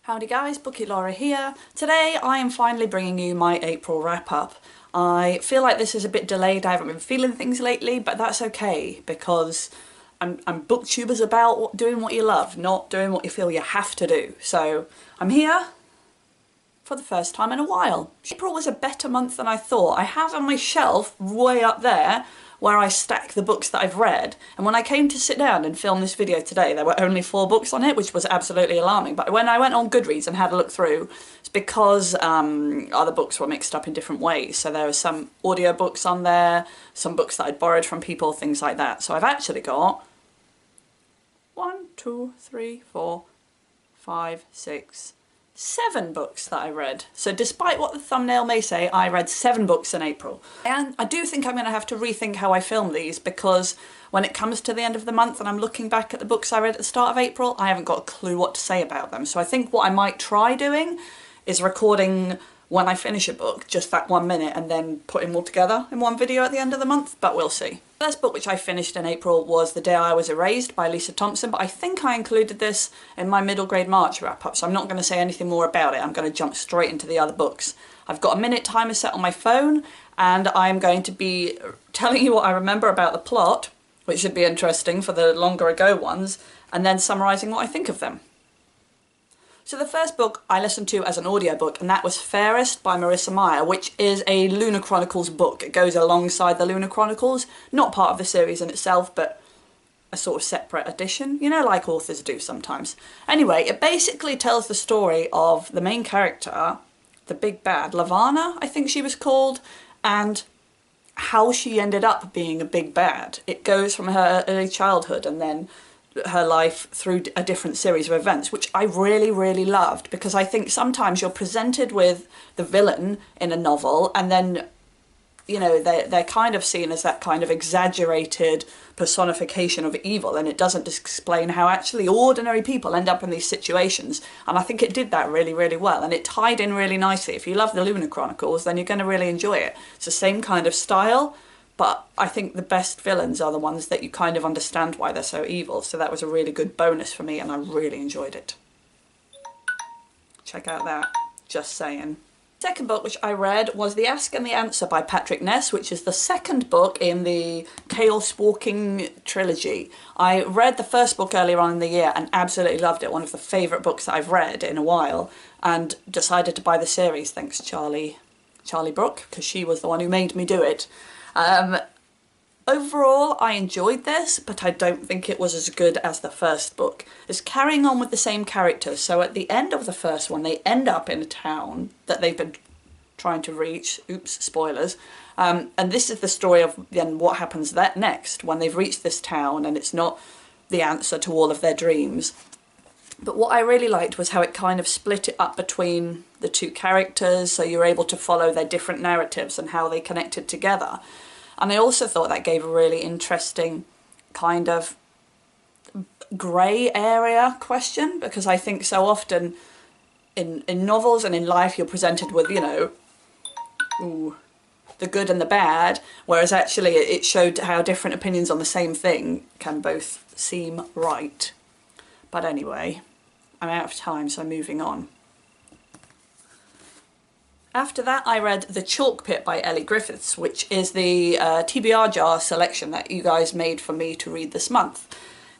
Howdy guys, Bookie Laura here. Today I am finally bringing you my April wrap-up. I feel like this is a bit delayed, I haven't been feeling things lately, but that's okay because I'm booktubers about doing what you love, not doing what you feel you have to do. So I'm here for the first time in a while. April was a better month than I thought. I have on my shelf way up there where I stack the books that I've read, and when I came to sit down and film this video today there were only 4 books on it, which was absolutely alarming. But when I went on Goodreads and had a look through, it's because other books were mixed up in different ways. So there were some audiobooks on there, some books that I'd borrowed from people, things like that. So I've actually got 1, 2, 3, 4, 5, 6, 7 books that I read. So despite what the thumbnail may say, I read 7 books in April. And I do think I'm going to have to rethink how I film these, because when it comes to the end of the month and I'm looking back at the books I read at the start of April, I haven't got a clue what to say about them. So I think what I might try doing is recording when I finish a book, just that 1 minute, and then putting them all together in one video at the end of the month, but we'll see. The first book which I finished in April was The Day I Was Erased by Thompson, but I think I included this in my middle grade March wrap-up, so I'm not going to say anything more about it. I'm going to jump straight into the other books. I've got a minute timer set on my phone, and I'm going to be telling you what I remember about the plot, which should be interesting for the longer ago ones, and then summarising what I think of them. So the first book I listened to as an audiobook, and that was Fairest by Marissa Meyer, which is a Lunar Chronicles book. It goes alongside the Lunar Chronicles, not part of the series in itself, but a sort of separate edition, you know, like authors do sometimes. Anyway, it basically tells the story of the main character, the big bad, Lavana, I think she was called, and how she ended up being a big bad. It goes from her early childhood and then her life through a different series of events, which I really loved, because I think sometimes you're presented with the villain in a novel and then, you know, they're kind of seen as that kind of exaggerated personification of evil, and it doesn't explain how actually ordinary people end up in these situations. And I think it did that really well, and it tied in really nicely. If you love the Lunar Chronicles, then you're going to really enjoy it. It's the same kind of style, but I think the best villains are the ones that you kind of understand why they're so evil, so that was a really good bonus for me and I really enjoyed it. Check out that, just saying. Second book which I read was The Ask and the Answer by Ness, which is the second book in the Chaos Walking trilogy. I read the first book earlier on in the year and absolutely loved it, one of the favourite books that I've read in a while, and decided to buy the series, thanks Charlie Brooke, because she was the one who made me do it. Overall, I enjoyed this, but I don't think it was as good as the first book. It's carrying on with the same characters, so at the end of the first one, they end up in a town that they've been trying to reach. Oops, spoilers. And this is the story of then what happens next when they've reached this town and it's not the answer to all of their dreams. But what I really liked was how it kind of split it up between the two characters, so you're able to follow their different narratives and how they connected together. And I also thought that gave a really interesting kind of grey area question, because I think so often in novels and in life you're presented with, you know, the good and the bad, whereas actually it showed how different opinions on the same thing can both seem right. But anyway, I'm out of time, so moving on. After that, I read The Chalk Pit by Elly Griffiths, which is the TBR jar selection that you guys made for me to read this month.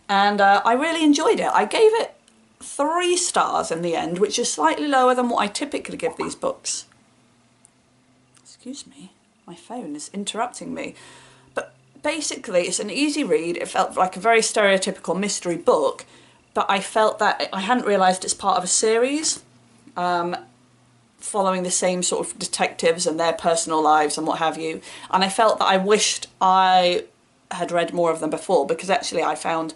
And I really enjoyed it. I gave it 3 stars in the end, which is slightly lower than what I typically give these books. Excuse me, my phone is interrupting me. But basically, it's an easy read. It felt like a very stereotypical mystery book, but I felt that I hadn't realised it's part of a series. Following the same sort of detectives and their personal lives and what have you, and I felt that I wished I had read more of them before, because actually I found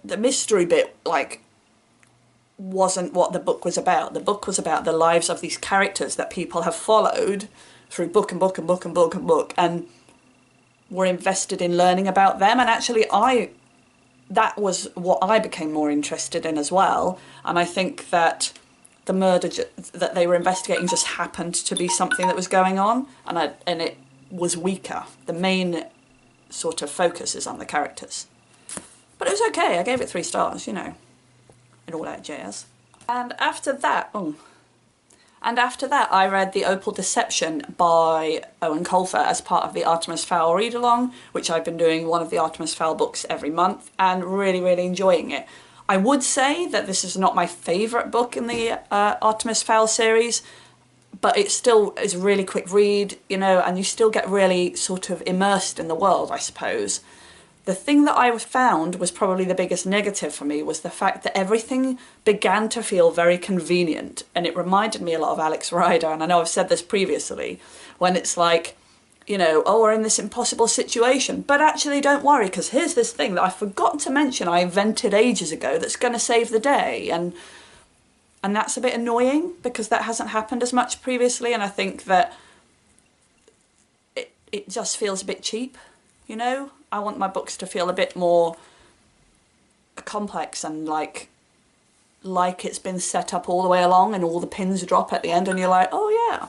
the mystery bit wasn't what the book was about. The book was about the lives of these characters that people have followed through book and book, and were invested in learning about them, and actually that was what I became more interested in as well. And I think that the murder that they were investigating just happened to be something that was going on, and it was weaker. The main sort of focus is on the characters. But it was okay, I gave it 3 stars, you know, and all that jazz. And after that, I read The Opal Deception by Eoin Colfer as part of the Artemis Fowl read-along, which I've been doing one of the Artemis Fowl books every month, and really, really enjoying it. I would say that this is not my favourite book in the Artemis Fowl series, but it still is a really quick read, you know, and you still get really sort of immersed in the world, I suppose. The thing that I found was probably the biggest negative for me was the fact that everything began to feel very convenient, and it reminded me a lot of Alex Rider, and I know I've said this previously, when it's like, you know, oh, we're in this impossible situation, but actually don't worry, because here's this thing that I forgot to mention I invented ages ago that's going to save the day, and that's a bit annoying because that hasn't happened as much previously, and I think that it just feels a bit cheap, you know? I want my books to feel a bit more complex and like it's been set up all the way along and all the pins drop at the end and you're like, oh yeah.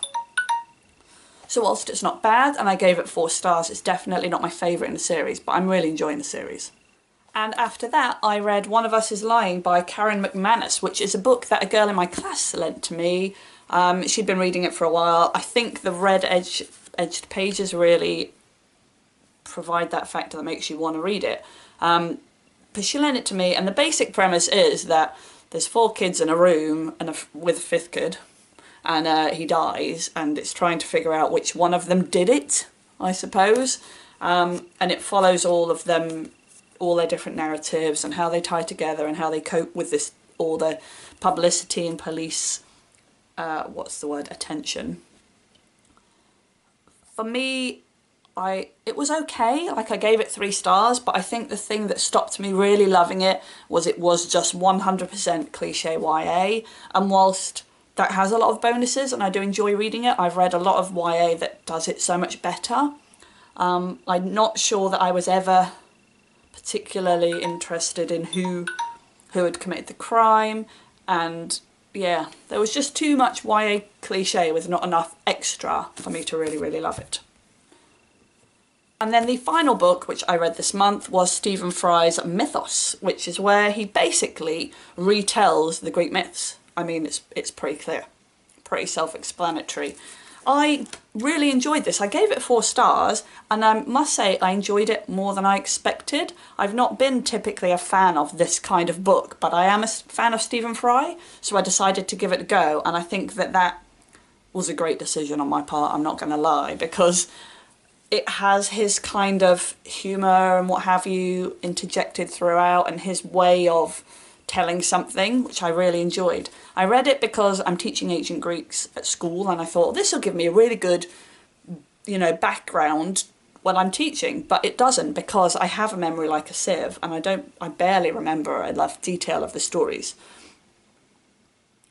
So whilst it's not bad and I gave it 4 stars, it's definitely not my favourite in the series, but I'm really enjoying the series. And after that, I read One of Us is Lying by Karen McManus, which is a book that a girl in my class lent to me. She'd been reading it for a while. I think the red edged pages really provide that factor that makes you want to read it. But she lent it to me, and the basic premise is that there's 4 kids in a room and with a 5th kid, and he dies, and it's trying to figure out which one of them did it, I suppose. And it follows all of them, all their different narratives and how they tie together and how they cope with this, all the publicity and police, attention. For me, it was okay, like I gave it 3 stars, but I think the thing that stopped me really loving it was just 100% cliche YA, and whilst that has a lot of bonuses and I do enjoy reading it, I've read a lot of YA that does it so much better. I'm not sure that I was ever particularly interested in who had committed the crime, and yeah, there was just too much YA cliche with not enough extra for me to really, really love it. And then the final book, which I read this month, was Stephen Fry's Mythos, which is where he basically retells the Greek myths. I mean, it's pretty clear, pretty self-explanatory. I really enjoyed this. I gave it 4 stars, and I must say I enjoyed it more than I expected. I've not been typically a fan of this kind of book, but I am a fan of Stephen Fry, so I decided to give it a go, and I think that was a great decision on my part, I'm not going to lie, because it has his kind of humour and what have you interjected throughout, and his way of telling something, which I really enjoyed. I read it because I'm teaching ancient Greeks at school, and I thought this will give me a really good, you know, background when I'm teaching, but it doesn't, because I have a memory like a sieve, and I barely remember enough detail of the stories.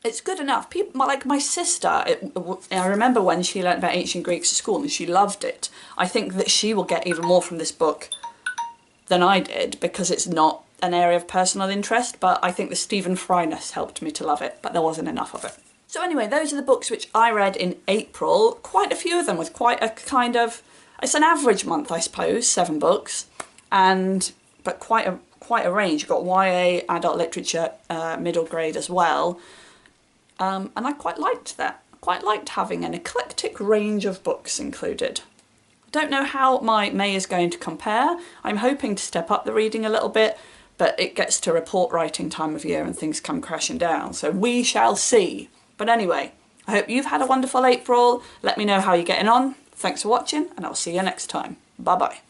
It's good enough. People, like my sister, I remember when she learnt about ancient Greeks at school and she loved it. I think that she will get even more from this book than I did, because it's not an area of personal interest, but I think the Stephen Fryness helped me to love it, but there wasn't enough of it. So anyway, those are the books which I read in April, quite a few of them with quite a kind of, it's an average month I suppose, 7 books, but quite a range. You've got YA, adult literature, middle grade as well. And I quite liked that. I quite liked having an eclectic range of books included. I don't know how my May is going to compare. I'm hoping to step up the reading a little bit, but it gets to report writing time of year and things come crashing down, so we shall see. But anyway, I hope you've had a wonderful April. Let me know how you're getting on. Thanks for watching, and I'll see you next time. Bye bye.